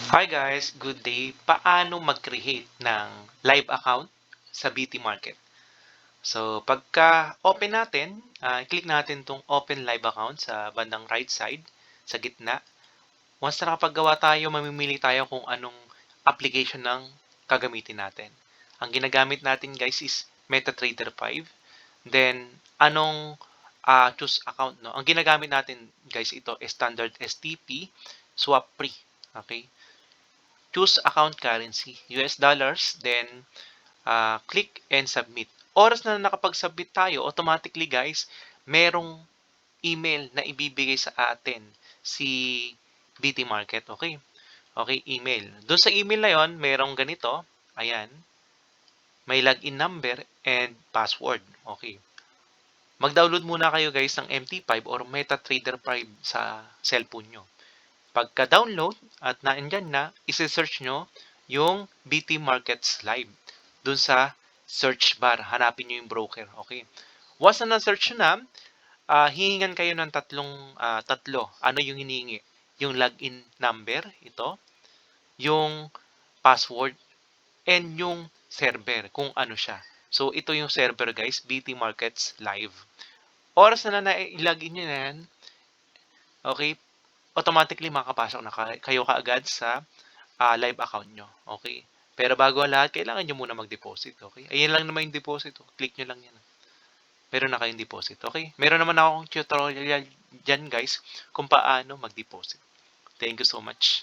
Hi guys, good day. Paano mag-create ng live account sa BT Market? So, pagka open natin, click natin tong open live account sa bandang right side, sa gitna. Once na nakapaggawa tayo, mamimili tayo kung anong application ng gagamitin natin. Ang ginagamit natin guys is MetaTrader 5. Then, anong choose account, no? Ang ginagamit natin guys ito is standard STP, swap free. Okay? Choose account currency, US dollars, then click and submit. Oras na nakapag-submit tayo, automatically guys, merong email na ibibigay sa atin si BT Market. Okay? Okay, email. Doon sa email na yon, merong ganito. Ayan. May login number and password. Okay. Mag-download muna kayo guys ng MT5 or MetaTrader 5 sa cellphone nyo. Pagka-download at naandyan na, isi-search nyo yung BT Markets Live dun sa search bar. Hanapin nyo yung broker. Okay. Once na na-search nyo na, hihingan kayo ng tatlo. Ano yung hinihingi? Yung login number, ito, yung password, and yung server, kung ano siya. So, ito yung server guys, BT Markets Live. Oras na na-login nyo na yan, okay, automatically makakapasok na kayo kaagad sa live account nyo. Okay? Pero bago ang lahat, kailangan nyo muna mag-deposit. Okay? Ayan lang naman yung deposit. Click nyo lang yan. Meron na kayong deposit. Okay? Meron naman akong tutorial dyan guys kung paano mag-deposit. Thank you so much.